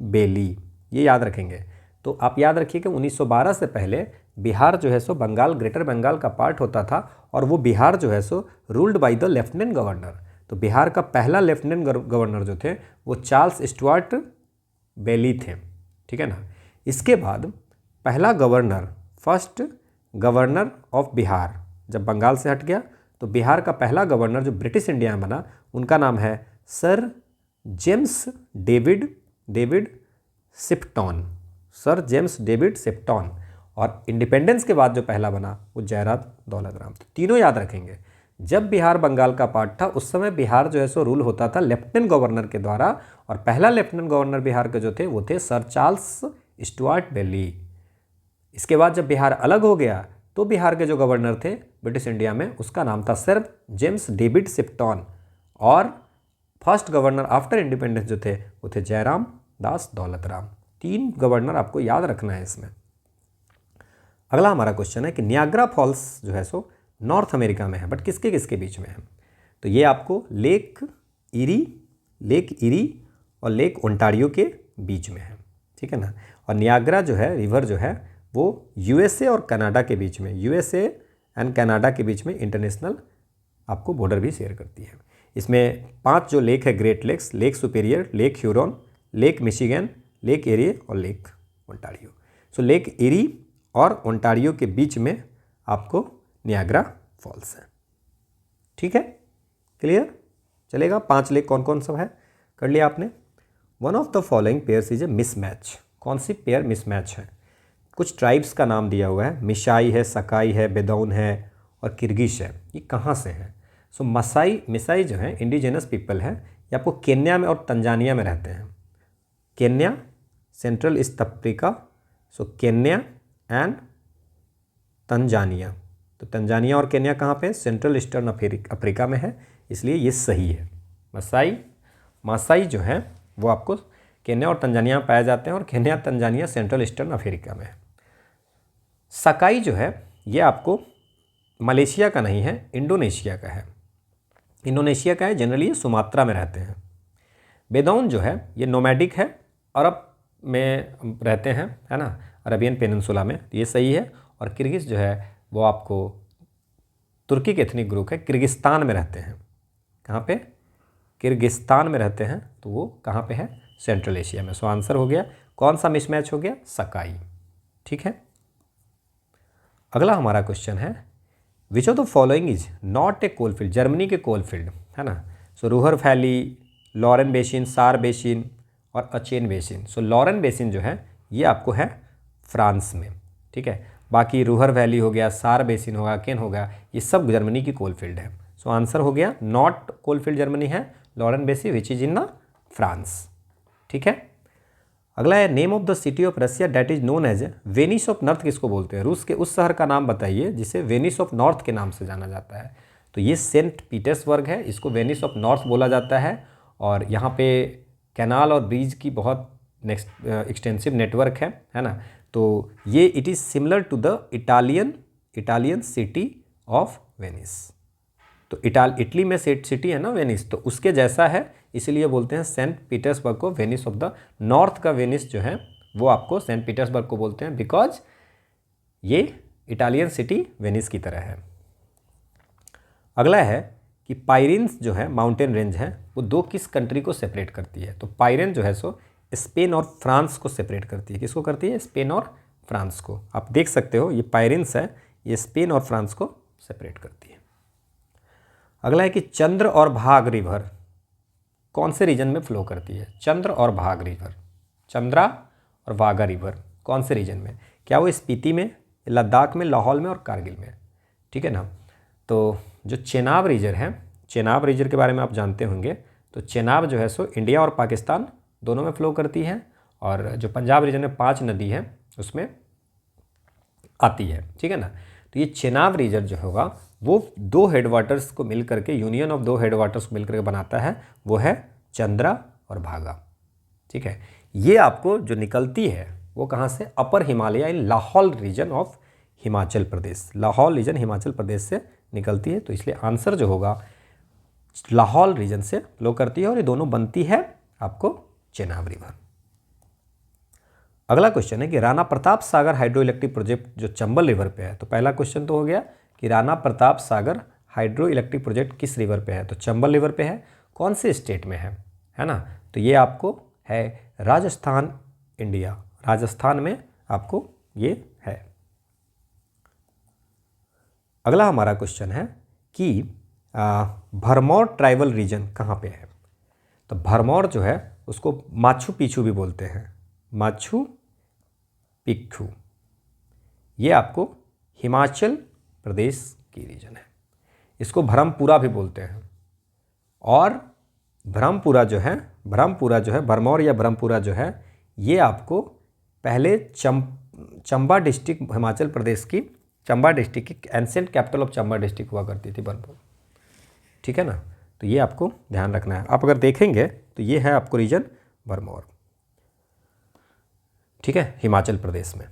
बेली। ये याद रखेंगे। तो आप याद रखिए कि 1912 से पहले बिहार जो है सो बंगाल, ग्रेटर बंगाल का पार्ट होता था और वो बिहार जो है so ruled by the lieutenant governor. तो बिहार का पहला लेफ्टिनेंट गवर्नर जो थे वो चार्ल्स स्टुअर्ट बेली थे, ठीक है ना। इसके बाद पहला governor, first governor of Bihar जब बंगाल से हट गया तो बिहार का पहला गवर्नर जो ब्रिटिश इंडिया में बना उनका नाम है sir James David Sipton, sir James David Sipton. और इंडिपेंडेंस के बाद जो पहला बना वो जयराम दौलत राम। तो तीनों याद रखेंगे। जब बिहार बंगाल का पार्ट था उस समय बिहार जो है सो रूल होता था लेफ्टिनेंट गवर्नर के द्वारा और पहला लेफ्टिनेंट गवर्नर बिहार के जो थे वो थे सर चार्ल्स स्टुअर्ट बेली। इसके बाद जब बिहार अलग हो गया तो बिहार के जो गवर्नर थे ब्रिटिश इंडिया में उसका नाम था सर जेम्स डेविड सिप्टॉन और फर्स्ट गवर्नर आफ्टर इंडिपेंडेंस जो थे वो थे जयराम दास दौलत राम। तीन गवर्नर आपको याद रखना है इसमें। अगला हमारा क्वेश्चन है कि नियाग्रा फॉल्स जो है सो नॉर्थ अमेरिका में है बट किसके किसके बीच में है? तो ये आपको लेक इरी और लेक ओंटारियो के बीच में है, ठीक है ना। और नियाग्रा जो है रिवर जो है वो यूएसए और कनाडा के बीच में, यूएसए एंड कनाडा के बीच में इंटरनेशनल आपको बॉर्डर भी शेयर करती है। इसमें 5 जो लेक है great lakes, lake Superior, lake Huron, lake Michigan, lake Erie और lake Ontario. So lake Erie और ओंटारियो के बीच में आपको नियाग्रा फॉल्स है, ठीक है। क्लियर चलेगा? 5 लेक कौन कौन सब है कर लिया आपने। One of the following pairs is a mismatch. कौन सी पेयर मिसमैच है? कुछ ट्राइब्स का नाम दिया हुआ है, मिशाई है, सकाई है, बेदौन है और किर्गिश है। ये कहाँ से हैं? सो मिसाई जो है इंडिजिनस पीपल है, ये आपको केन्या में और तंजानिया में रहते हैं। Kenya, central east Africa, so Kenya and Tanzania. तो तंजानिया और केन्या कहाँ पे? सेंट्रल ईस्टर्न अफ्रीका में है, इसलिए ये सही है। मासाई जो है वो आपको केन्या और तंजानिया में पाए जाते हैं और Kenya Tanzania central eastern Africa में है। सकाई जो है ये आपको मलेशिया का नहीं है, इंडोनेशिया का है। इंडोनेशिया का है, जनरली ये सुमात्रा में रहते हैं। बेदौन जो है ये नोमैडिक है, अरब में रहते हैं, है ना, अरबियन पेनिनसुला में, ये सही है। और किर्गिज जो है वो आपको तुर्की के एथनिक ग्रुप है, किर्गिस्तान में रहते हैं। कहाँ पे? किर्गिस्तान में रहते हैं। तो वो कहाँ पे है? सेंट्रल एशिया में। सो आंसर हो गया, कौन सा मिसमैच हो गया? सकाई, ठीक है। अगला हमारा क्वेश्चन है विच of the following is not a coalfield. Germany के कोलफील्ड, है ना। सो रूहर वैली, लॉरेन बेसिन, सार बेसिन और अचेन बेसिन। सो लॉरेन बेसिन जो है ये आपको है फ्रांस में, ठीक है। बाकी रूहर वैली हो गया, सार बेसिन होगा, केन होगा, ये सब जर्मनी की कोलफील्ड है। सो आंसर हो गया नॉट कोलफील्ड जर्मनी है, Lorraine basin which is in the France, ठीक है। अगला है name of the city of Russia that is known as Venice of north. किसको बोलते हैं? रूस के उस शहर का नाम बताइए जिसे वेनिस ऑफ नॉर्थ के नाम से जाना जाता है। तो ये सेंट पीटर्सबर्ग है, इसको वेनिस ऑफ नॉर्थ बोला जाता है। और यहाँ पे कैनाल और ब्रिज की बहुत एक्सटेंसिव नेटवर्क है ना। तो ये it is similar to the Italian city of Venice. तो इटली में सिटी है ना वेनिस, तो उसके जैसा है, इसलिए बोलते हैं सेंट पीटर्सबर्ग को वेनिस ऑफ द नॉर्थ। का वेनिस जो है वो आपको सेंट पीटर्सबर्ग को बोलते हैं बिकॉज ये इटालियन सिटी वेनिस की तरह है। अगला है कि पाइरेन्स जो है माउंटेन रेंज है वो 2 किस कंट्री को सेपरेट करती है? तो पाइरेन जो है सो स्पेन और फ्रांस को सेपरेट करती है। किसको करती है? स्पेन और फ्रांस को। आप देख सकते हो ये पायरिन्स है, ये स्पेन और फ्रांस को सेपरेट करती है। अगला है कि चंद्र और भाग रिवर कौन से रीजन में फ्लो करती है? चंद्र और भाग रिवर, चंद्रा और वाघा रिवर कौन से रीजन में? क्या वो स्पीति में, लद्दाख में, लाहौल में और कारगिल में? ठीक है ना। तो जो चेनाब रीजन है, चेनाब रीजन के बारे में आप जानते होंगे। तो चेनाब जो है सो इंडिया और पाकिस्तान दोनों में फ्लो करती है, और जो पंजाब रीजन में 5 नदी है उसमें आती है। ठीक है ना। तो ये चेनाब रीजन जो होगा वो 2 हेडवाटर्स को मिल करके, यूनियन ऑफ 2 हेडवाटर्स को मिल करके बनाता है, वो है चंद्रा और भागा। ठीक है। ये आपको जो निकलती है वो कहाँ से? Upper Himalaya in Lahaul region of Himachal Pradesh, Lahaul region Himachal Pradesh से निकलती है। तो इसलिए आंसर जो होगा लाहौल रीजन से फ्लो करती है, और ये दोनों बनती है आपको चेनाब रिवर। अगला क्वेश्चन है कि Rana Pratap Sagar hydro electric project जो चंबल रिवर पे है। तो पहला क्वेश्चन तो हो गया कि Rana Pratap Sagar hydro electric project किस रिवर पे है? तो चंबल रिवर पे है। कौन से स्टेट में है ना? तो ये आपको है राजस्थान, इंडिया, राजस्थान में आपको ये है। अगला हमारा क्वेश्चन है कि भरमौर ट्राइबल रीजन कहाँ पे है? तो भरमौर जो है उसको माचू पिचू भी बोलते हैं, माचू पिच्चू। ये आपको हिमाचल प्रदेश की रीजन है। इसको ब्रह्मपुरा भी बोलते हैं। और ब्रह्मपुरा जो है, भरमौर या ब्रह्मपुरा जो है, ये आपको पहले चंबा डिस्ट्रिक्ट, हिमाचल प्रदेश की चंबा डिस्ट्रिक्ट की ancient capital of Chamba district हुआ करती थी ब्रह्मपुर। ठीक है ना। तो ये आपको ध्यान रखना है। आप अगर देखेंगे तो ये है आपको रीजन भरमौर। ठीक है, हिमाचल प्रदेश में।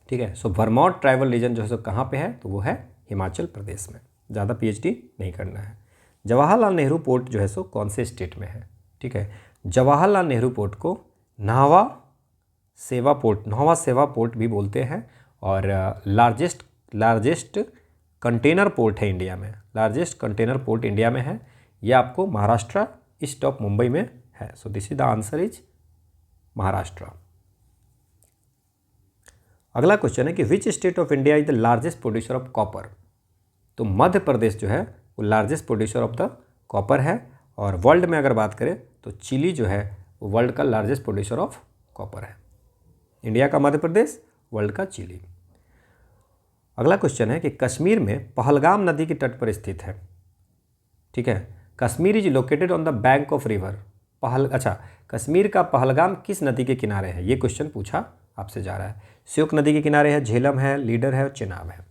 ठीक है। सो भरमौर ट्राइबल रीजन जो है सो कहाँ पे है? तो वो है हिमाचल प्रदेश में। ज़्यादा पीएचडी नहीं करना है। जवाहरलाल नेहरू पोर्ट जो है सो कौन से स्टेट में है? ठीक है। जवाहरलाल नेहरू पोर्ट को न्हावा सेवा पोर्ट भी बोलते हैं, और लार्जेस्ट कंटेनर पोर्ट है इंडिया में, लार्जेस्ट कंटेनर पोर्ट इंडिया में है। ये आपको महाराष्ट्र ईस्ट ऑफ मुंबई में है। So this is the answer is Maharashtra. अगला क्वेश्चन है कि which state of India is the largest producer of copper? तो मध्य प्रदेश जो है वो largest producer of the copper है। और वर्ल्ड में अगर बात करें तो चिली जो है वो वर्ल्ड का लार्जेस्ट प्रोड्यूसर ऑफ कॉपर है। इंडिया का मध्य प्रदेश, वर्ल्ड का चिली। अगला क्वेश्चन है कि कश्मीर में पहलगाम नदी के तट पर स्थित है। ठीक है। Kashmir is located on the bank of river Kashmir का पहलगाम किस नदी के किनारे है? ये क्वेश्चन पूछा आपसे जा रहा है। श्योक नदी के किनारे है, झेलम है, लीडर है और चेनाब है।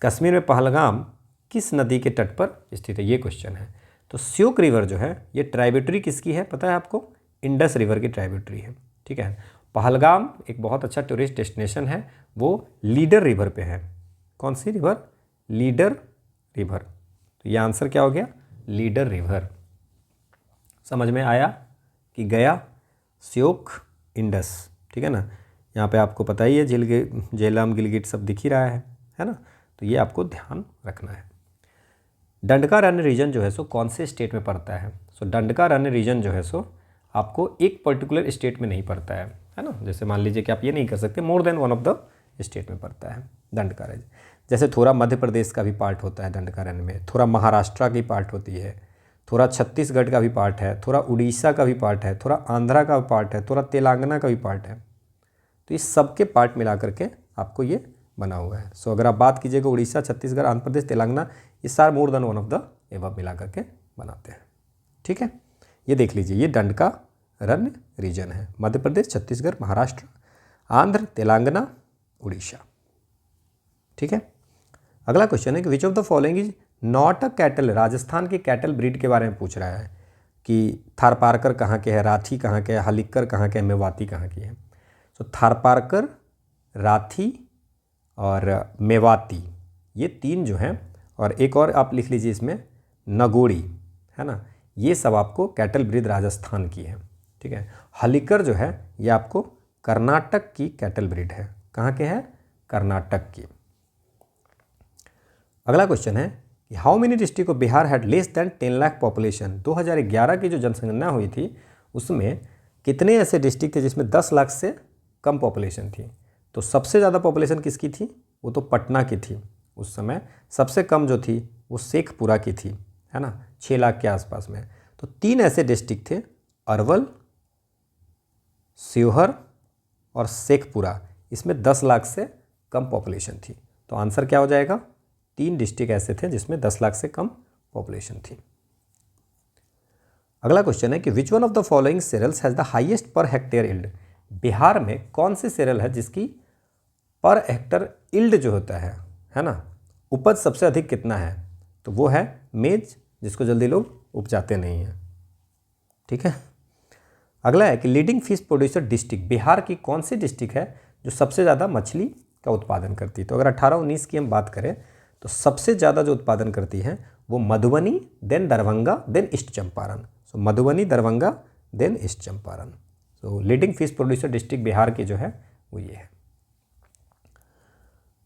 कश्मीर में पहलगाम किस नदी के तट पर स्थित है? ये क्वेश्चन है। तो श्योक रिवर जो है ये ट्राइब्यूटरी किसकी है पता है आपको? इंडस रिवर की ट्राइब्यूटरी है। ठीक है। पहलगाम एक बहुत अच्छा टूरिस्ट डेस्टिनेशन है, वो लीडर रिवर पे है। कौन सी रिवर? Leader river. तो ये आंसर क्या हो गया? Leader river. समझ में आया कि गया? श्योक, इंडस। ठीक है ना। यहाँ पे आपको पता ही है झेलम, गिलगिट सब दिख ही रहा है ना। तो ये आपको ध्यान रखना है। दंडकारण्य रीजन जो है सो कौन से स्टेट में पड़ता है? सो दंडकारण्य रीजन जो है सो आपको एक पर्टिकुलर स्टेट में नहीं पड़ता है ना। जैसे मान लीजिए कि आप ये नहीं कर सकते, more than one of the state में पड़ता है दंडकारण्य। जैसे थोड़ा मध्य प्रदेश का भी पार्ट होता है दंडकारण्य में, थोड़ा महाराष्ट्र की पार्ट होती है, थोड़ा छत्तीसगढ़ का भी पार्ट है, थोड़ा उड़ीसा का भी पार्ट है, थोड़ा आंध्रा का भी पार्ट है, थोड़ा तेलंगाना का भी पार्ट है। तो इस सब के पार्ट मिला करके आपको ये बना हुआ है। सो अगर आप बात कीजिएगा उड़ीसा, छत्तीसगढ़, आंध्र प्रदेश, तेलंगाना, ये सारे more than one of the above मिला करके बनाते हैं। ठीक है। ये देख लीजिए, ये दंडकारण्य रीजन है। मध्य प्रदेश, छत्तीसगढ़, महाराष्ट्र, आंध्र, तेलंगाना, उड़ीसा। ठीक है। अगला क्वेश्चन है कि विच of the following is not a cattle? Rajasthan के कैटल ब्रीड के बारे में पूछ रहा है कि थारपारकर कहाँ के है, राठी कहाँ के है, हलिक्कर कहाँ के है, मेवाती कहाँ की है। तो थारपारकर, राठी और मेवाती, ये 3 जो हैं, और एक और आप लिख लीजिए इसमें नगोड़ी, है ना। ये सब आपको कैटल ब्रीड राजस्थान की है। ठीक है। हलिकर जो है ये आपको कर्नाटक की कैटल ब्रीड है। कहाँ के है? कर्नाटक की। अगला क्वेश्चन है कि how many district of Bihar had less than 10 lakh population. 2011 की जो जनगणना हुई थी उसमें कितने ऐसे डिस्ट्रिक्ट थे जिसमें 10 लाख से कम पॉपुलेशन थी। तो सबसे ज़्यादा पॉपुलेशन किसकी थी, वो तो पटना की थी उस समय। सबसे कम जो थी वो शेखपुरा की थी, है ना, 6 लाख के आसपास में। तो 3 ऐसे डिस्ट्रिक्ट थे, अरवल, शिवहर और शेखपुरा, इसमें 10 लाख से कम पॉपुलेशन थी। तो आंसर क्या हो जाएगा, 3 डिस्ट्रिक्ट ऐसे थे जिसमें 10 लाख से कम पॉपुलेशन थी। अगला क्वेश्चन है कि which one of the following cereals has the highest per hectare yield. Bihar में कौन सी सेरल है जिसकी पर हेक्टर इल्ड जो होता है ना, उपज सबसे अधिक कितना है, तो वो है मेज, जिसको जल्दी लोग उपजाते नहीं हैं। ठीक है। अगला है कि leading fish producer district, Bihar की कौन सी डिस्ट्रिक्ट है जो सबसे ज़्यादा मछली का उत्पादन करती है। तो अगर 18-19 की हम बात करें तो सबसे ज़्यादा जो उत्पादन करती है वो Madhubani, then Darbhanga, then East Champaran. So Madhubani, Darbhanga, then East Champaran. So leading fish producer district Bihar की जो है वो ये है।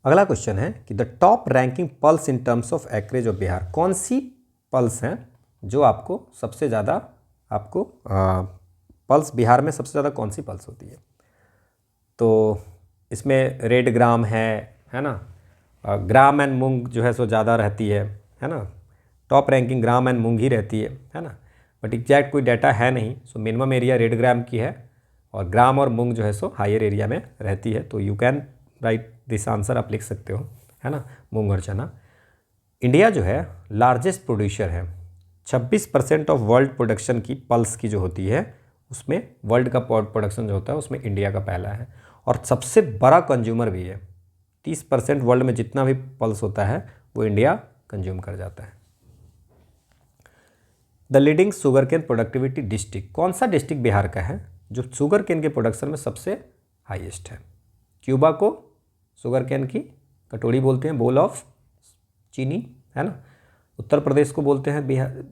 अगला क्वेश्चन है कि the top ranking pulse in terms of acreage of Bihar, कौन सी पल्स हैं जो आपको सबसे ज़्यादा आपको पल्स, बिहार में सबसे ज़्यादा कौन सी पल्स होती है। तो इसमें रेड ग्राम है ना, ग्राम एंड मूंग जो है सो ज़्यादा रहती है ना, टॉप रैंकिंग ग्राम एंड मूंग ही रहती है ना, बट एग्जैक्ट कोई डाटा है नहीं। सो मिनिमम एरिया रेड ग्राम की है और ग्राम और मूंग जो है सो हायर एरिया में रहती है। तो you can write this answer, आप लिख सकते हो, है ना, मूंग और चना। इंडिया जो है लार्जेस्ट प्रोड्यूसर है, 26% ऑफ वर्ल्ड प्रोडक्शन की पल्स की जो होती है उसमें वर्ल्ड का प्रोडक्शन जो होता है उसमें इंडिया का पहला है और सबसे बड़ा कंज्यूमर भी है। 30% वर्ल्ड में जितना भी पल्स होता है वो इंडिया कंज्यूम कर जाता है। The leading sugar cane productivity district, कौन सा डिस्ट्रिक्ट बिहार का है जो शुगर केन के प्रोडक्शन में सबसे हाईएस्ट है। क्यूबा को शुगर केन की कटोरी बोलते हैं, बोल ऑफ चीनी, है ना। उत्तर प्रदेश को बोलते हैं बिहार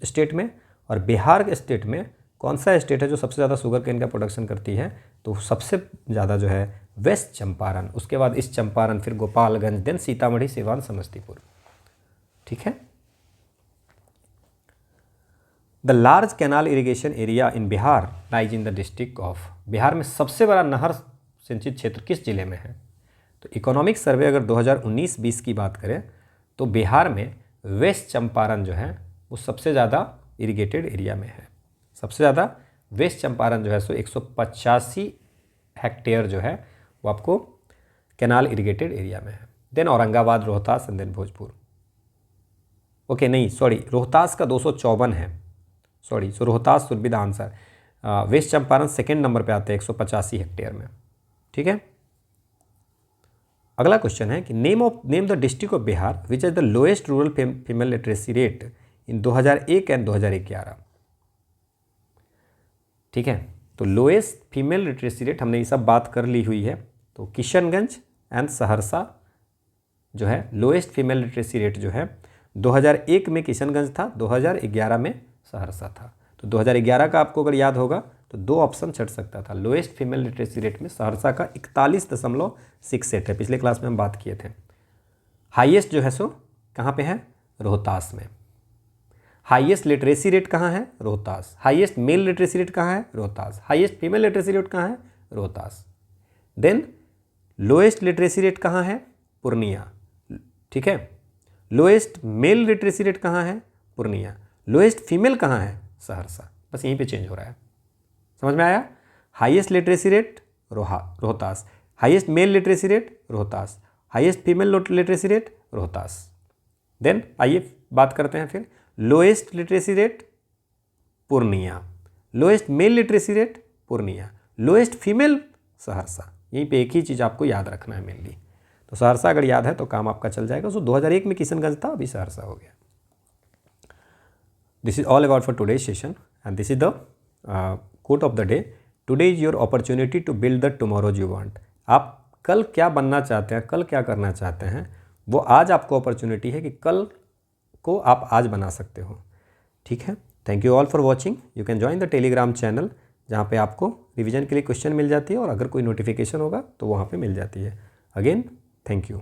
स्टेट में, और बिहार के स्टेट में कौन सा स्टेट है जो सबसे ज़्यादा शुगर केन का प्रोडक्शन करती है, तो सबसे ज़्यादा जो है वेस्ट चंपारण, उसके बाद ईस्ट चंपारण, फिर गोपालगंज, देन सीतामढ़ी, सिवान, समस्तीपुर। ठीक है। The large canal irrigation area in Bihar lies in the district of, Bihar में सबसे बड़ा नहर सिंचित क्षेत्र किस जिले में है। तो इकोनॉमिक सर्वे अगर 2019-20 की बात करें तो बिहार में वेस्ट चंपारण जो है वो सबसे ज़्यादा इरिगेटेड एरिया में है। सबसे ज़्यादा वेस्ट चंपारण जो है सो 185 हेक्टेयर जो है वो आपको कैनाल इरिगेटेड एरिया में है। Then Aurangabad, Rohtas and then Bhojpur. Okay नहीं सॉरी, रोहतास का 254 है, sorry, so Rohtas should be the answer. West Champaran second number पे आते हैं 185 हेक्टेयर में। ठीक है। अगला क्वेश्चन है कि name the district of Bihar which is the lowest rural female literacy rate in 2001 and 2011। ठीक है। तो लोएस्ट फीमेल लिटरेसी रेट हमने ये सब बात कर ली हुई है। तो किशनगंज एंड सहरसा जो है लोएस्ट फीमेल लिटरेसी रेट जो है 2001 में किशनगंज था, 2011 में सहरसा था। तो 2011 का आपको अगर याद होगा तो 2 ऑप्शन छट सकता था। लोएस्ट फीमेल लिटरेसी रेट में सहरसा का 41.68 है, पिछले क्लास में हम बात किए थे। हाईएस्ट जो है सो कहाँ पे है, रोहतास में। हाईएस्ट लिटरेसी रेट कहाँ है, Rohtas. Highest male literacy rate कहाँ है, Rohtas. Highest female literacy rate कहाँ है, Rohtas. Then lowest literacy rate कहाँ है, पूर्णिया। ठीक है। लोएस्ट मेल लिटरेसी रेट कहाँ है, पूर्णिया। लोएस्ट फीमेल कहाँ है, सहरसा। बस यहीं पे चेंज हो रहा है, समझ में आया। Highest literacy rate Rohtas, highest male literacy rate Rohtas, highest female literacy rate Rohtas. Then आइए बात करते हैं फिर lowest literacy rate Purnia, lowest male literacy rate Purnia, lowest female Saharsa. यहीं पे एक ही चीज़ आपको याद रखना है मेनली। तो सहरसा अगर याद है तो काम आपका चल जाएगा। सो 2001 में किशनगंज था, अभी सहरसा हो गया। This is all about for today session and this is the quote of the day. Today is your opportunity to build the tomorrows you want. आप कल क्या बनना चाहते हैं, कल क्या करना चाहते हैं, वो आज आपको अपॉर्चुनिटी है कि कल को आप आज बना सकते हो। ठीक है। Thank you all for watching. You can join the Telegram channel जहाँ पे आपको रिवीजन के लिए क्वेश्चन मिल जाती है और अगर कोई नोटिफिकेशन होगा तो वहाँ पे मिल जाती है। Again thank you.